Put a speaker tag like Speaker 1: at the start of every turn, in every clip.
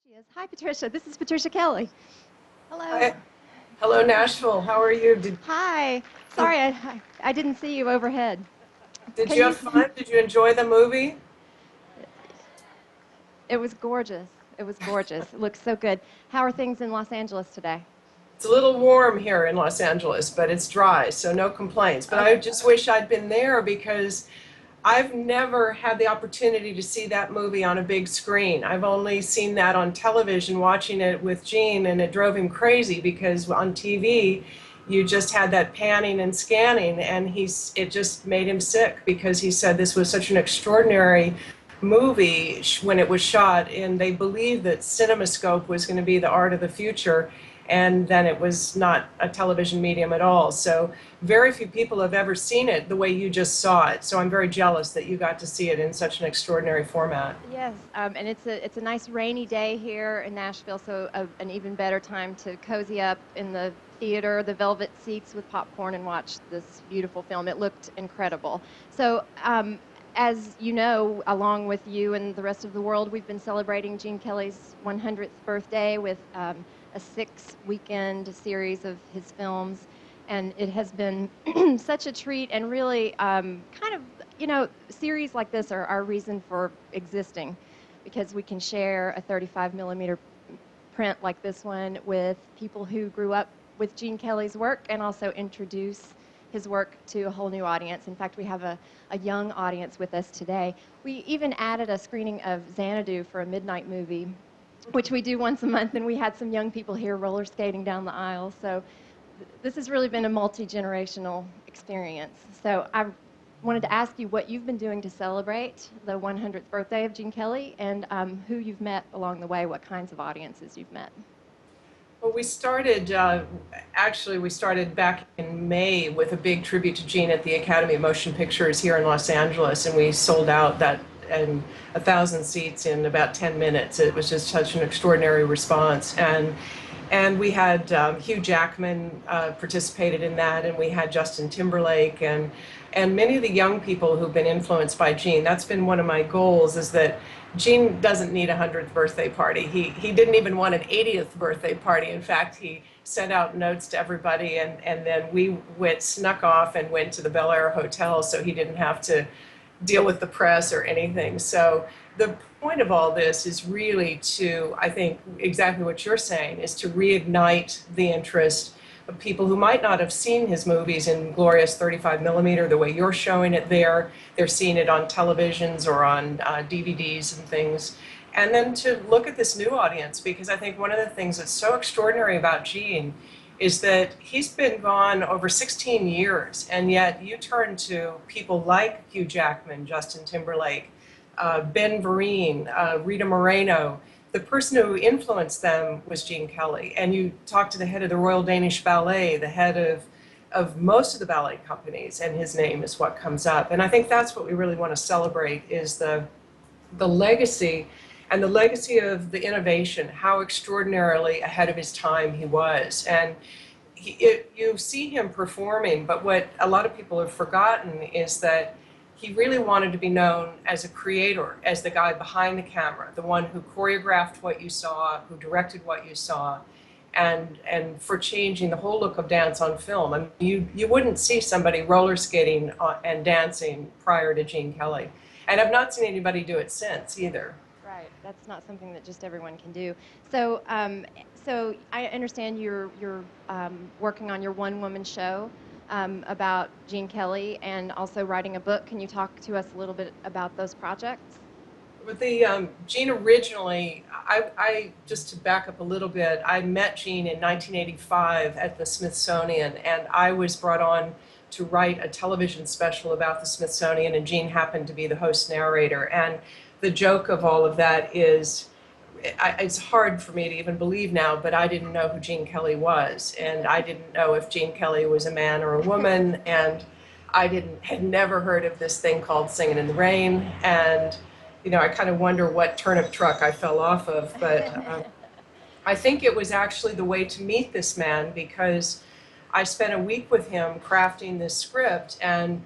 Speaker 1: She is. Hi, Patricia. This is Patricia Kelly. Hello.
Speaker 2: Hi. Hello, Nashville. How are you?
Speaker 1: Hi. Sorry, I didn't see you overhead.
Speaker 2: Did
Speaker 1: Can
Speaker 2: you
Speaker 1: you?
Speaker 2: have fun? Did you enjoy the movie?
Speaker 1: It was gorgeous. It was gorgeous. It looks so good. How are things in Los Angeles today?
Speaker 2: It's a little warm here in Los Angeles, but it's dry, so no complaints. But I
Speaker 1: Okay.
Speaker 2: just wish I'd been there because I've never had the opportunity to see that movie on a big screen. I've only seen that on television, watching it with Gene, and it drove him crazy because on TV, you just had that panning and scanning, and it just made him sick because he said this was such an extraordinary movie when it was shot, and they believed that CinemaScope was going to be the art of the future, and then it was not a television medium at all. So very few people have ever seen it the way you just saw it. So I'm very jealous that you got to see it in such an extraordinary format.
Speaker 1: Yes, and it's a nice rainy day here in Nashville, so an even better time to cozy up in the theater, the velvet seats with popcorn, and watch this beautiful film. It looked incredible. So, as you know, along with you and the rest of the world, we've been celebrating Gene Kelly's 100th birthday with a 6-weekend series of his films, and it has been such a treat and really kind of, series like this are our reason for existing because we can share a 35 millimeter print like this one with people who grew up with Gene Kelly's work and also introduce his work to a whole new audience. In fact, we have a young audience with us today. We even added a screening of Xanadu for a midnight movie, which we do once a month, and we had some young people here roller skating down the aisle. So this has really been a multi-generational experience. So I wanted to ask you what you've been doing to celebrate the 100th birthday of Gene Kelly and who you've met along the way, what kinds of audiences you've met.
Speaker 2: Well, we started back in May with a big tribute to Gene at the Academy of Motion Pictures here in Los Angeles, and we sold out that and 1,000 seats in about 10 minutes. It was just such an extraordinary response. And we had Hugh Jackman participated in that, and we had Justin Timberlake, and many of the young people who've been influenced by Gene. That's been one of my goals, is that Gene doesn't need a 100th birthday party. He didn't even want an 80th birthday party. In fact, he sent out notes to everybody, and then we snuck off and went to the Bel Air Hotel so he didn't have to deal with the press or anything. So the point of all this is really to, I think, exactly what you're saying, is to reignite the interest of people who might not have seen his movies in glorious 35 millimeter the way you're showing it there. They're seeing it on televisions or on DVDs and things. And then to look at this new audience, because I think one of the things that's so extraordinary about Gene is that he's been gone over 16 years, and yet you turn to people like Hugh Jackman, Justin Timberlake, Ben Vereen, Rita Moreno. The person who influenced them was Gene Kelly. And you talk to the head of the Royal Danish Ballet, the head of most of the ballet companies, and his name is what comes up. And I think that's what we really want to celebrate, is the legacy, and the legacy of the innovation, how extraordinarily ahead of his time he was. And you see him performing, but what a lot of people have forgotten is that he really wanted to be known as a creator, as the guy behind the camera, the one who choreographed what you saw, who directed what you saw, and for changing the whole look of dance on film. I mean, you wouldn't see somebody roller skating and dancing prior to Gene Kelly. And I've not seen anybody do it since either.
Speaker 1: Right, that's not something that just everyone can do. So, so I understand you're working on your one-woman show about Gene Kelly and also writing a book. Can you talk to us a little bit about those projects?
Speaker 2: With the Gene originally, I just to back up a little bit, I met Gene in 1985 at the Smithsonian, and I was brought on to write a television special about the Smithsonian, and Gene happened to be the host narrator. And the joke of all of that is, it's hard for me to even believe now, but I didn't know who Gene Kelly was, and I didn't know if Gene Kelly was a man or a woman, and had never heard of this thing called Singing in the Rain, and I kind of wonder what turnip truck I fell off of, but I think it was actually the way to meet this man, because I spent a week with him crafting this script, and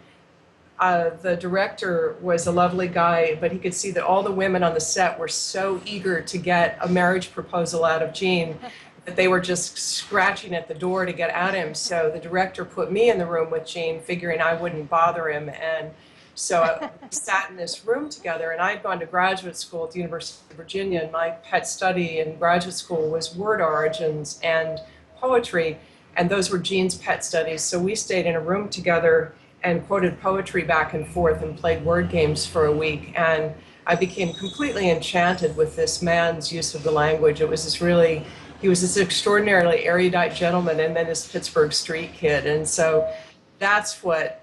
Speaker 2: The director was a lovely guy, but he could see that all the women on the set were so eager to get a marriage proposal out of Gene that they were just scratching at the door to get at him. So the director put me in the room with Gene, figuring I wouldn't bother him. And so we sat in this room together, and I had gone to graduate school at the University of Virginia, and my pet study in graduate school was word origins and poetry, and those were Gene's pet studies. So we stayed in a room together and quoted poetry back and forth and played word games for a week. And I became completely enchanted with this man's use of the language. It was this really, he was this extraordinarily erudite gentleman, and then this Pittsburgh street kid. And so that's what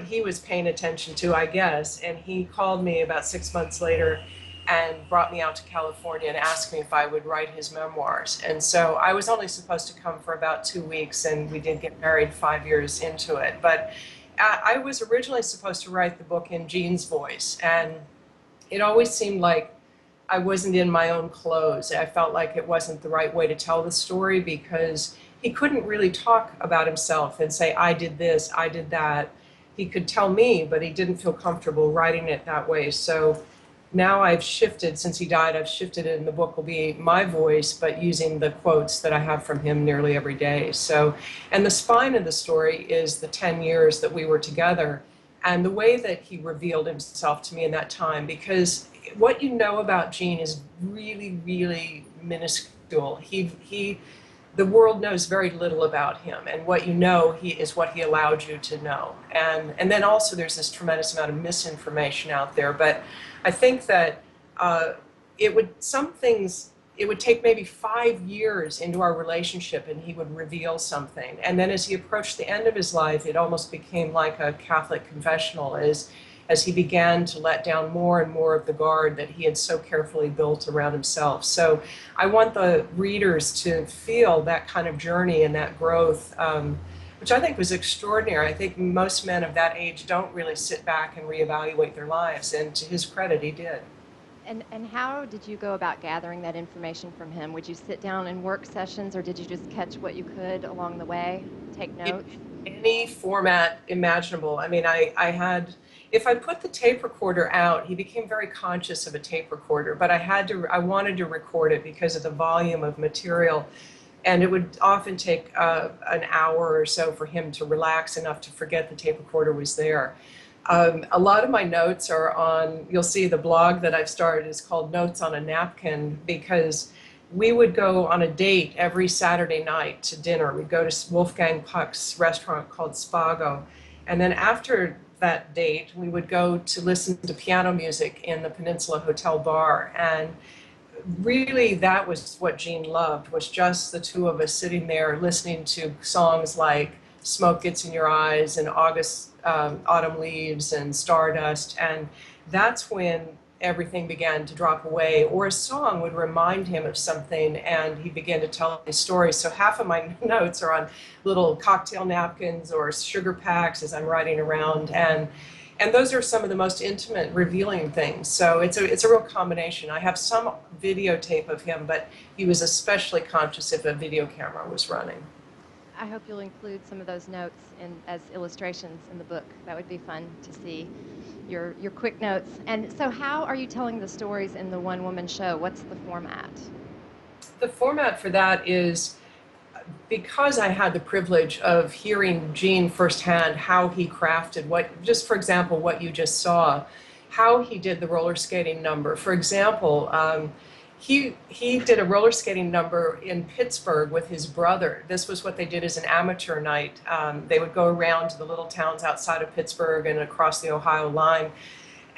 Speaker 2: he was paying attention to, I guess. And he called me about 6 months later and brought me out to California and asked me if I would write his memoirs. And so I was only supposed to come for about 2 weeks, and we did get married 5 years into it. But I was originally supposed to write the book in Gene's voice, and it always seemed like I wasn't in my own clothes. I felt like it wasn't the right way to tell the story, because he couldn't really talk about himself and say, I did this, I did that. He could tell me, but he didn't feel comfortable writing it that way. So now I've shifted, since he died, I've shifted it, and the book will be my voice, but using the quotes that I have from him nearly every day. So, and the spine of the story is the 10 years that we were together and the way that he revealed himself to me in that time, because what you know about Gene is really, really minuscule. The world knows very little about him, and what you know is what he allowed you to know. And then also there's this tremendous amount of misinformation out there. But I think that it would take maybe 5 years into our relationship, and he would reveal something. And then as he approached the end of his life, it almost became like a Catholic confessional as he began to let down more and more of the guard that he had so carefully built around himself. So I want the readers to feel that kind of journey and that growth, which I think was extraordinary. I think most men of that age don't really sit back and reevaluate their lives, and to his credit, he did.
Speaker 1: And how did you go about gathering that information from him? Would you sit down in work sessions, or did you just catch what you could along the way, take notes?
Speaker 2: In any format imaginable. I mean, if I put the tape recorder out, he became very conscious of a tape recorder, but I wanted to record it because of the volume of material. And it would often take an hour or so for him to relax enough to forget the tape recorder was there. A lot of my notes are on, you'll see the blog that I've started is called Notes on a Napkin, because we would go on a date every Saturday night to dinner. We'd go to Wolfgang Puck's restaurant called Spago. And then after that date, we would go to listen to piano music in the Peninsula Hotel bar. And really, that was what Gene loved, was just the two of us sitting there listening to songs like Smoke Gets in Your Eyes and Autumn Leaves and Stardust. And that's when everything began to drop away, or a song would remind him of something and he began to tell his stories. So half of my notes are on little cocktail napkins or sugar packs as I'm riding around, and those are some of the most intimate, revealing things. So it's a real combination. I have some videotape of him, but he was especially conscious if a video camera was running.
Speaker 1: I hope you'll include some of those notes as illustrations in the book. That would be fun to see, your quick notes. And so how are you telling the stories in the one-woman show? What's the format?
Speaker 2: The format for that is, because I had the privilege of hearing Gene firsthand, how he crafted just for example, what you just saw, how he did the roller skating number. For example, he did a roller skating number in Pittsburgh with his brother. This was what they did as an amateur night. They would go around to the little towns outside of Pittsburgh and across the Ohio line.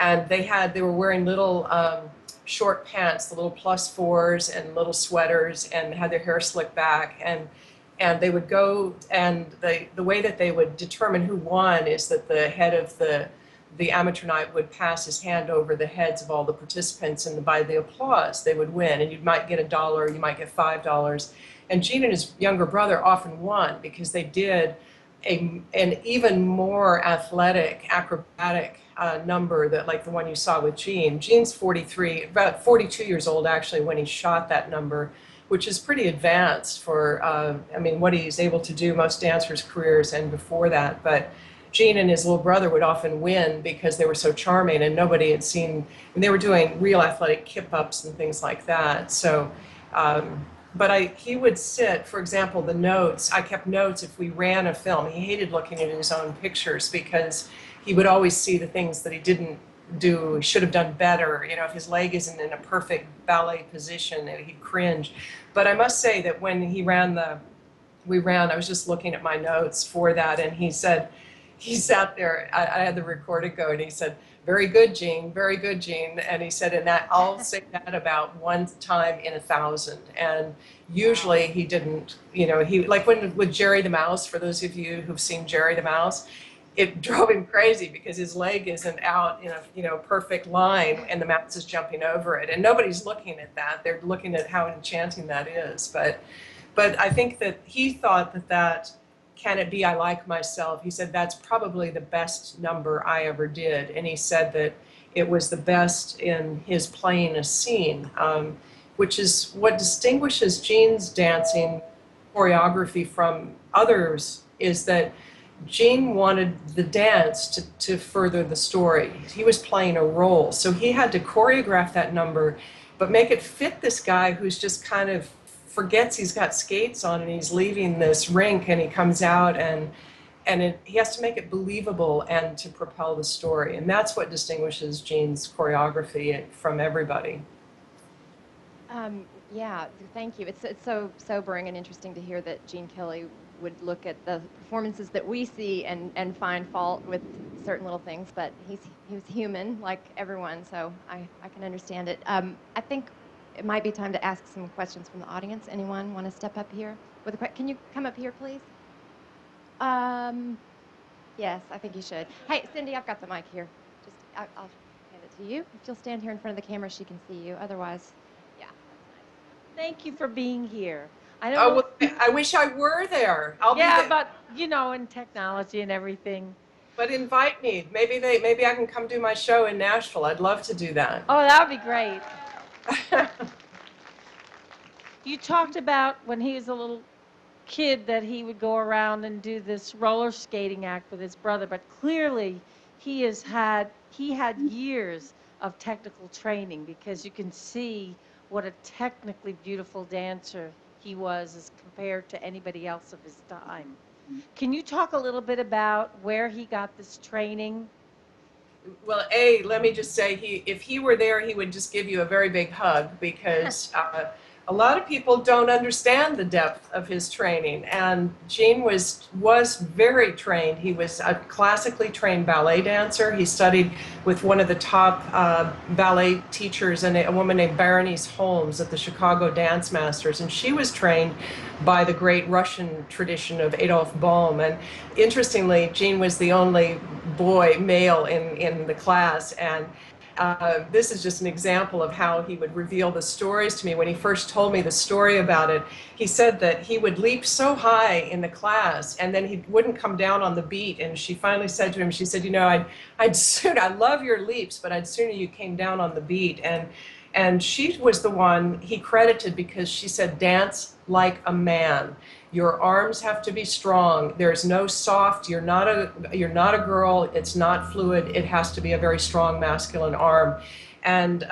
Speaker 2: And they were wearing little short pants, the little +4s and little sweaters, and had their hair slicked back. And they would go, and the way that they would determine who won is that the head of the amateur night would pass his hand over the heads of all the participants, and by the applause they would win. And you might get $1, you might get $5. And Gene and his younger brother often won because they did an even more athletic, acrobatic number that, like the one you saw with Gene. Gene's 43, about 42 years old actually when he shot that number, which is pretty advanced for, what he's able to do. Most dancers' careers and before that. But Gene and his little brother would often win because they were so charming, and nobody had seen, and they were doing real athletic kip-ups and things like that. So, but he would sit, for example, the notes, I kept notes if we ran a film. He hated looking at his own pictures because he would always see the things that he didn't do, should have done better. You know, if his leg isn't in a perfect ballet position, he'd cringe. But I must say that when I was just looking at my notes for that, and he sat there, I had the recorder go, and he said, very good, Gene, very good, Gene. And he said, and that I'll say that about one time in 1,000. And usually he didn't, you know, he, like with Jerry the Mouse, for those of you who've seen Jerry the Mouse, it drove him crazy because his leg isn't out in a perfect line and the mouse is jumping over it. And nobody's looking at that. They're looking at how enchanting that is. But I think that he thought that can it be I like myself? He said that's probably the best number I ever did. And he said that it was the best in his playing a scene, which is what distinguishes Gene's dancing choreography from others, is that Gene wanted the dance to further the story. He was playing a role. So he had to choreograph that number, but make it fit this guy who's just kind of forgets he's got skates on and he's leaving this rink, and he comes out and he has to make it believable and to propel the story. And that's what distinguishes Gene's choreography from everybody.
Speaker 1: Yeah, thank you. It's so sobering and interesting to hear that Gene Kelly would look at the performances that we see and find fault with certain little things, but he was human like everyone, so I can understand it. I think it might be time to ask some questions from the audience. Anyone want to step up here with a question? Can you come up here, please? Yes, I think you should. Hey, Cindy, I've got the mic here. I'll hand it to you. If you'll stand here in front of the camera, she can see you. Otherwise, yeah, that's nice.
Speaker 3: Thank you for being here.
Speaker 2: Well, I wish I were there. I'll be there.
Speaker 3: But you know, in technology and everything.
Speaker 2: But invite me. Maybe I can come do my show in Nashville. I'd love to do that.
Speaker 3: Oh, that would be great. You talked about when he was a little kid that he would go around and do this roller skating act with his brother, but clearly he had years of technical training, because you can see what a technically beautiful dancer he was as compared to anybody else of his time. Can you talk a little bit about where he got this training?
Speaker 2: Well, let me just say, if he were there, he would just give you a very big hug, because a lot of people don't understand the depth of his training. And Gene was very trained. He was a classically trained ballet dancer. He studied with one of the top ballet teachers, and a woman named Berenice Holmes at the Chicago Dance Masters. And she was trained by the great Russian tradition of Adolf Bohm. And interestingly, Gene was the only male in the class. And this is just an example of how he would reveal the stories to me. When he first told me the story about it, he said that he would leap so high in the class and then he wouldn't come down on the beat. And she finally said to him, she said, you know, I love your leaps, but I'd sooner you came down on the beat. And she was the one he credited, because she said, dance like a man. Your arms have to be strong. There's no soft. You're not a girl. It's not fluid. It has to be a very strong masculine arm. And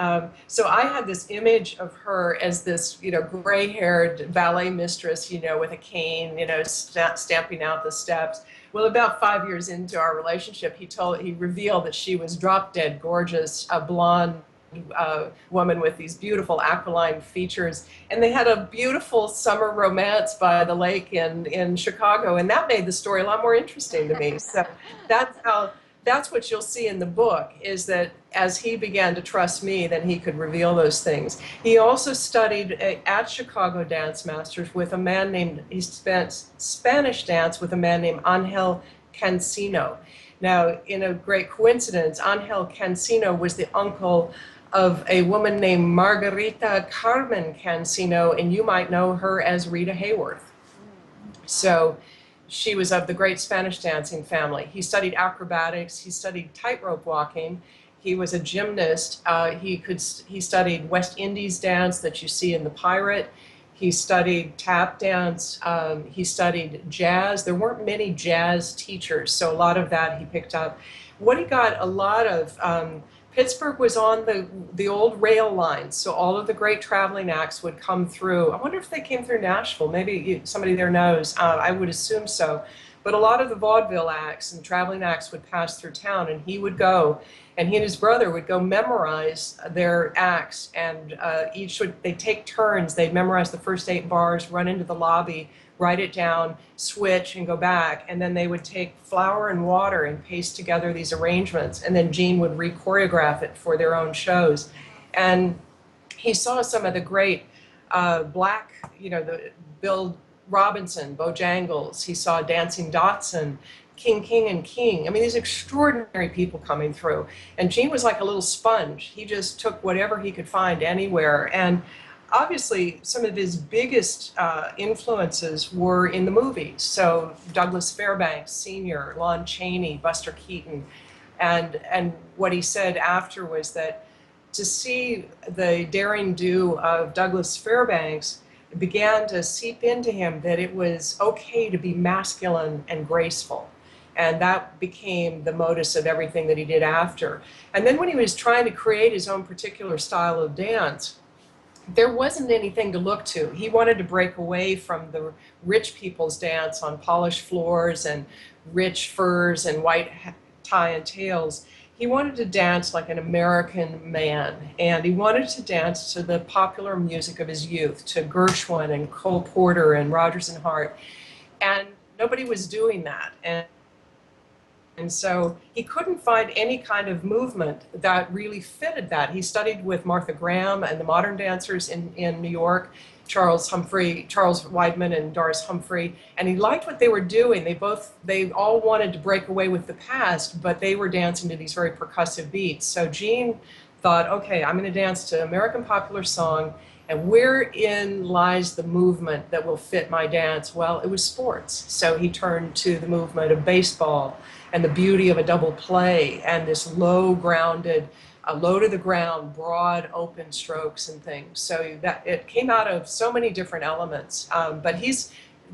Speaker 2: so I had this image of her as this, gray-haired ballet mistress, with a cane, stamping out the steps. Well, about 5 years into our relationship, he revealed that she was drop-dead gorgeous, a blonde woman with these beautiful aquiline features, and they had a beautiful summer romance by the lake in Chicago, and that made the story a lot more interesting to me. So that's what you'll see in the book, is that as he began to trust me, then he could reveal those things. He also studied at Chicago Dance Masters with a man named, he spent Spanish dance with a man named Angel Cancino. Now, in a great coincidence, Angel Cancino was the uncle of a woman named Margarita Carmen Cancino, and you might know her as Rita Hayworth. So she was of the great Spanish dancing family. He studied acrobatics, he studied tightrope walking, he was a gymnast, he studied West Indies dance that you see in The Pirate. He studied tap dance. He studied jazz. There weren't many jazz teachers, so a lot of that he picked up. What he got a lot of, Pittsburgh was on the old rail lines, so all of the great traveling acts would come through. I wonder if they came through Nashville. Maybe somebody there knows. I would assume so. But a lot of the vaudeville acts and traveling acts would pass through town, and he would go, and he and his brother would go memorize their acts, and they'd take turns. They'd memorize the first 8 bars, run into the lobby, write it down, switch, and go back. And then they would take flour and water and paste together these arrangements, and then Gene would re-choreograph it for their own shows. And he saw some of the great black, the Bill Robinson, Bojangles. He saw Dancing Dotson, King and King. I mean, these extraordinary people coming through. And Gene was like a little sponge. He just took whatever he could find anywhere. And obviously, some of his biggest influences were in the movies. So Douglas Fairbanks Sr., Lon Chaney, Buster Keaton. And what he said after was that to see the daring do of Douglas Fairbanks, it began to seep into him that it was okay to be masculine and graceful. And that became the modus of everything that he did after. And then when he was trying to create his own particular style of dance, there wasn't anything to look to. He wanted to break away from the rich people's dance on polished floors and rich furs and white tie and tails. He wanted to dance like an American man, and he wanted to dance to the popular music of his youth, to Gershwin and Cole Porter and Rodgers and Hart, and nobody was doing that. And so he couldn't find any kind of movement that really fitted that. He studied with Martha Graham and the modern dancers in New York, Charles Weidman and Doris Humphrey, and he liked what they were doing. They all wanted to break away with the past, but they were dancing to these very percussive beats. So Gene thought, okay, I'm going to dance to American popular song, and wherein lies the movement that will fit my dance? Well, it was sports. So he turned to the movement of baseball and the beauty of a double play and this low to the ground, broad, open strokes and things. So that it came out of so many different elements. But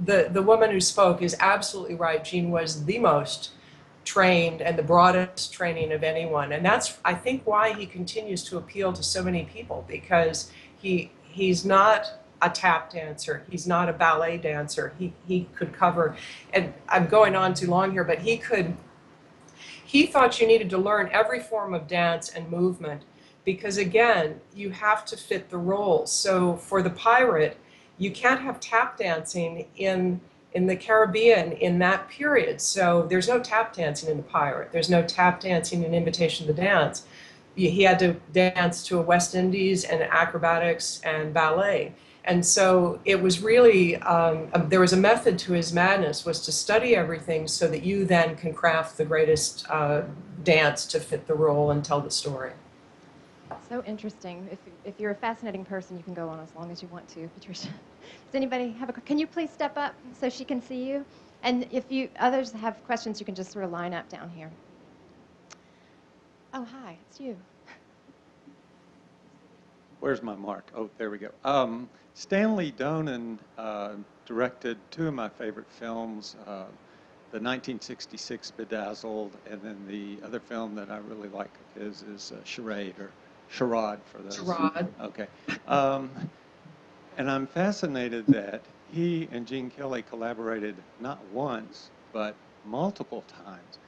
Speaker 2: the woman who spoke is absolutely right. Gene was the most trained and the broadest training of anyone. And that's, I think, why he continues to appeal to so many people, because he's not a tap dancer. He's not a ballet dancer. He could cover, and I'm going on too long here, but he thought you needed to learn every form of dance and movement because, again, you have to fit the roles. So for the pirate, you can't have tap dancing in the Caribbean in that period. So there's no tap dancing in The Pirate. There's no tap dancing in Invitation to Dance. He had to dance to a West Indies and acrobatics and ballet. And so it was really, there was a method to his madness, was to study everything so that you then can craft the greatest dance to fit the role and tell the story.
Speaker 1: So interesting. If you're a fascinating person, you can go on as long as you want to, Patricia. Does anybody have can you please step up so she can see you? And if others have questions, you can just sort of line up down here. Oh, hi, it's you.
Speaker 4: Where's my mark? Oh, there we go. Stanley Donen directed 2 of my favorite films, the 1966 Bedazzled, and then the other film that I really like of his is Charade, or Charade for those.
Speaker 2: Charade.
Speaker 4: Okay. And I'm fascinated that he and Gene Kelly collaborated not once, but multiple times.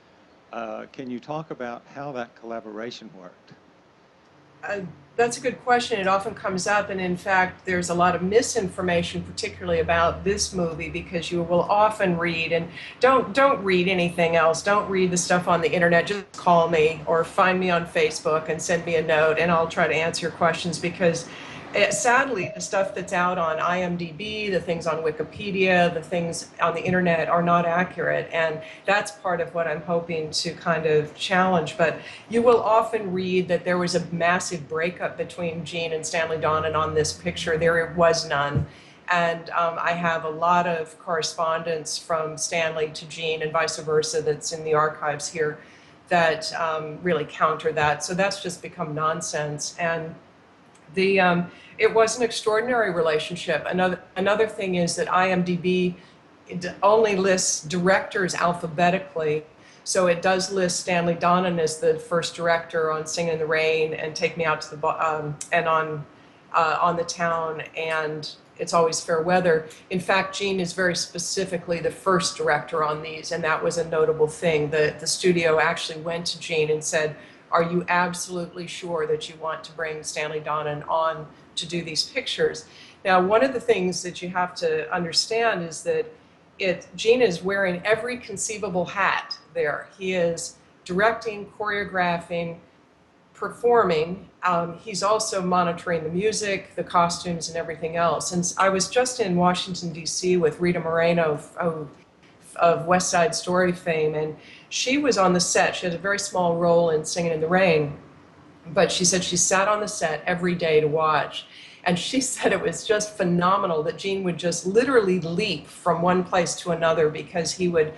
Speaker 4: Can you talk about how that collaboration worked?
Speaker 2: That's a good question. It often comes up, and in fact, there's a lot of misinformation, particularly about this movie, because you will often read, and don't read anything else. Don't read the stuff on the internet. Just call me or find me on Facebook and send me a note, and I'll try to answer your questions, because sadly, the stuff that's out on IMDb, the things on Wikipedia, the things on the internet are not accurate, and that's part of what I'm hoping to kind of challenge. But you will often read that there was a massive breakup between Gene and Stanley Donen on this picture. There was none. And I have a lot of correspondence from Stanley to Gene and vice versa that's in the archives here that really counter that. So that's just become nonsense. And It was an extraordinary relationship. Another thing is that IMDb only lists directors alphabetically. So it does list Stanley Donen as the first director on Singing in the Rain and Take Me Out to the and on the Town, and It's Always Fair Weather. In fact, Gene is very specifically the first director on these, and that was a notable thing. The studio actually went to Gene and said, "Are you absolutely sure that you want to bring Stanley Donen on to do these pictures?" Now, one of the things that you have to understand is that Gene is wearing every conceivable hat there. He is directing, choreographing, performing. He's also monitoring the music, the costumes, and everything else. And I was just in Washington, D.C. with Rita Moreno of West Side Story fame, and she was on the set. She had a very small role in Singing in the Rain, but she said she sat on the set every day to watch. And she said it was just phenomenal that Gene would just literally leap from one place to another, because he would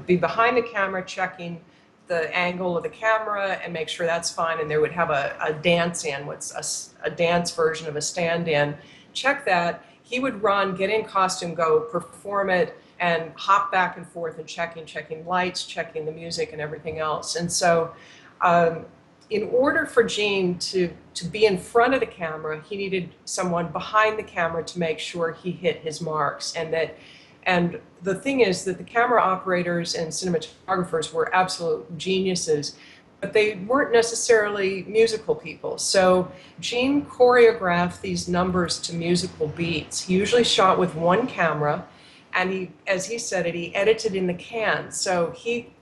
Speaker 2: be behind the camera checking the angle of the camera and make sure that's fine, and they would have a dance-in, what's a dance version of a stand-in. Check that. He would run, get in costume, go perform it, and hop back and forth and checking lights, checking the music and everything else. And so in order for Gene to be in front of the camera, he needed someone behind the camera to make sure he hit his marks. And the thing is that the camera operators and cinematographers were absolute geniuses, but they weren't necessarily musical people. So Gene choreographed these numbers to musical beats. He usually shot with one camera, and he, as he said it, he edited in the can. So he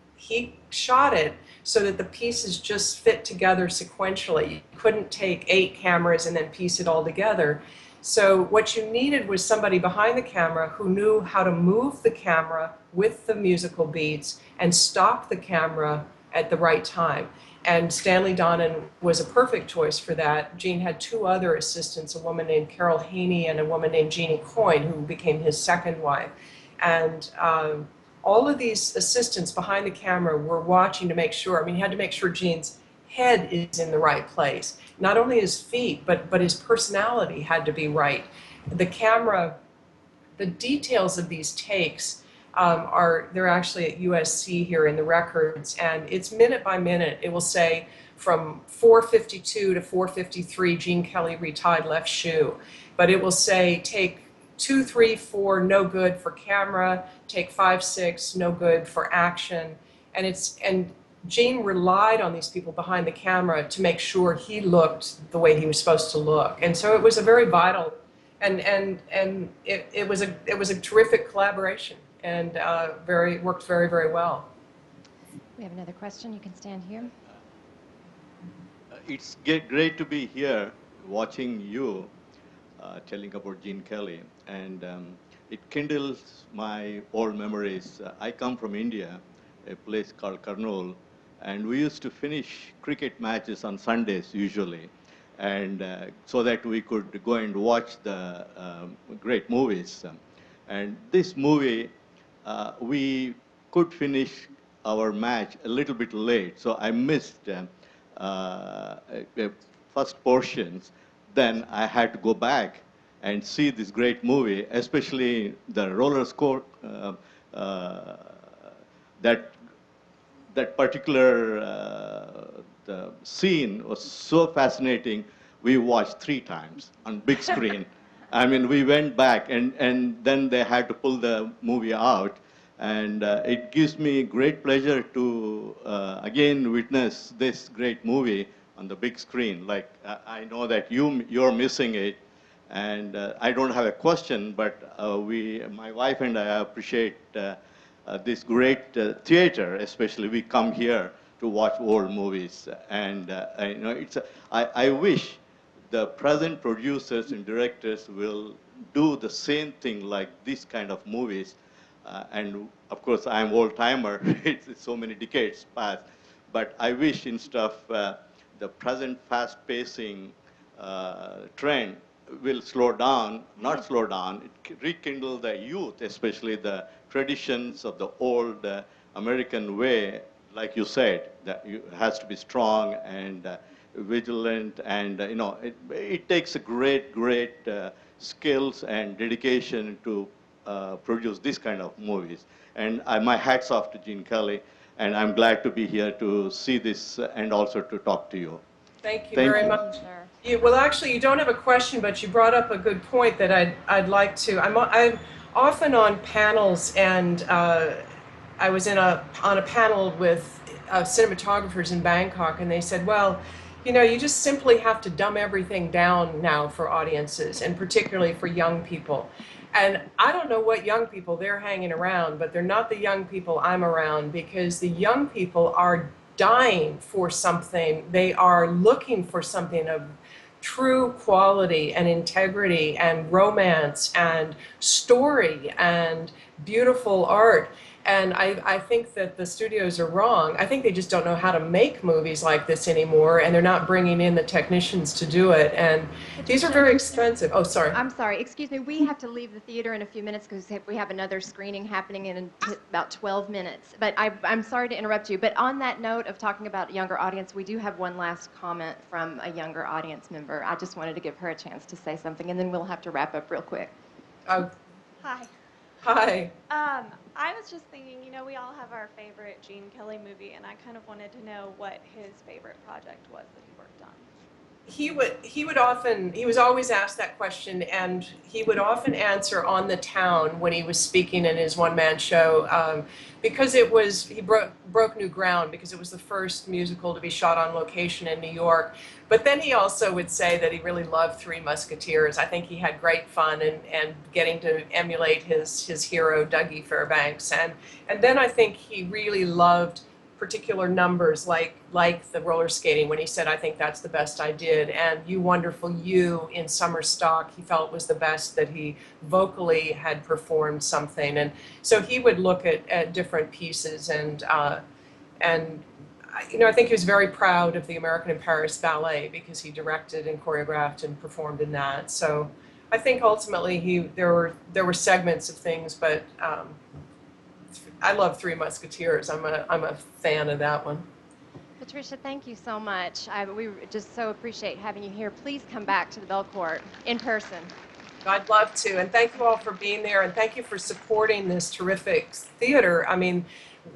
Speaker 2: shot it so that the pieces just fit together sequentially. You couldn't take 8 cameras and then piece it all together. So what you needed was somebody behind the camera who knew how to move the camera with the musical beats and stop the camera at the right time. And Stanley Donen was a perfect choice for that. Gene had 2 other assistants, a woman named Carol Haney and a woman named Jeannie Coyne, who became his second wife. And all of these assistants behind the camera were watching to make sure, he had to make sure Gene's head is in the right place. Not only his feet, but his personality had to be right. The camera, the details of these takes they're actually at USC here in the records, and it's minute by minute. It will say from 4:52 to 4:53, Gene Kelly retied left shoe. But it will say take 2, 3, 4, no good for camera, take 5, 6, no good for action. And Gene relied on these people behind the camera to make sure he looked the way he was supposed to look. And so it was a very vital, and it was a terrific collaboration, and worked very, very well.
Speaker 1: We have another question. You can stand here.
Speaker 5: It's great to be here watching you telling about Gene Kelly, and it kindles my old memories. I come from India, a place called Kurnool, and we used to finish cricket matches on Sundays usually, and so that we could go and watch the great movies. And this movie, we could finish our match a little bit late, so I missed first portions. Then I had to go back and see this great movie, especially the roller score, that particular the scene was so fascinating. We watched 3 times on big screen. We went back, and then they had to pull the movie out. And it gives me great pleasure to, again, witness this great movie on the big screen. Like, I know that you're missing it, and I don't have a question, but my wife and I appreciate this great theater. Especially, we come here to watch old movies, and I wish the present producers and directors will do the same thing, like this kind of movies. And of course, I'm old-timer. It's so many decades past. But I wish, instead of the present fast-pacing trend will slow down, not slow down, it rekindle the youth, especially the traditions of the old American way. Like you said, that it has to be strong, and vigilant, and it takes a great skills and dedication to produce this kind of movies. And my hats off to Gene Kelly, and I'm glad to be here to see this and also to talk to you.
Speaker 2: Thank you
Speaker 5: Thank
Speaker 2: very
Speaker 5: you.
Speaker 2: much.
Speaker 1: Sure.
Speaker 2: Well, actually, you don't have a question, but you brought up a good point that I'd like to. I'm often on panels, and I was on a panel with cinematographers in Bangkok, and they said, well, you just simply have to dumb everything down now for audiences, and particularly for young people. And I don't know what young people they're hanging around, but they're not the young people I'm around, because the young people are dying for something. They are looking for something of true quality and integrity and romance and story and beautiful art. And I think that the studios are wrong. I think they just don't know how to make movies like this anymore, and they're not bringing in the technicians to do it. And these are very expensive. Oh, sorry.
Speaker 1: I'm sorry, excuse me, we have to leave the theater in a few minutes because we have another screening happening in about 12 minutes. But I'm sorry to interrupt you, but on that note of talking about a younger audience, we do have one last comment from a younger audience member. I just wanted to give her a chance to say something, and then we'll have to wrap up real quick.
Speaker 2: Oh,
Speaker 6: Hi.
Speaker 2: hi.
Speaker 6: I was just thinking, we all have our favorite Gene Kelly movie, and I kind of wanted to know what his favorite project was that he worked on.
Speaker 2: He was always asked that question, and he would often answer on the town when he was speaking in his one-man show, because he broke new ground, because it was the first musical to be shot on location in New York. But then he also would say that he really loved Three Musketeers. I think he had great fun and getting to emulate his hero Dougie Fairbanks, and then I think he really loved particular numbers like the roller skating, when he said, I think that's the best I did, and You Wonderful You in Summer Stock he felt was the best that he vocally had performed something. And so he would look at different pieces, and I think he was very proud of the American in Paris Ballet, because he directed and choreographed and performed in that. So I think ultimately there were segments of things, but I love Three Musketeers. I'm a fan of that one.
Speaker 1: Patricia, thank you so much. We just so appreciate having you here. Please come back to the Belcourt in person.
Speaker 2: I'd love to, and thank you all for being there, and thank you for supporting this terrific theater. I mean,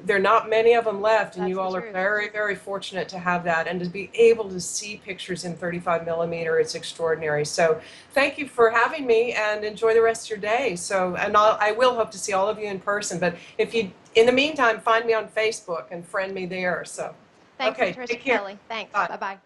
Speaker 2: there are not many of them left, and
Speaker 1: That's
Speaker 2: you all
Speaker 1: the
Speaker 2: are
Speaker 1: truth.
Speaker 2: very, very fortunate to have that, and to be able to see pictures in 35 millimeter, it's extraordinary. So thank you for having me, and enjoy the rest of your day. So, and I will hope to see all of you in person, but if you, in the meantime, find me on Facebook and friend me there. So,
Speaker 1: Thanks,
Speaker 2: okay,
Speaker 1: Patricia
Speaker 2: take care.
Speaker 1: Kelly. Thanks.
Speaker 2: Bye.
Speaker 1: Bye-bye.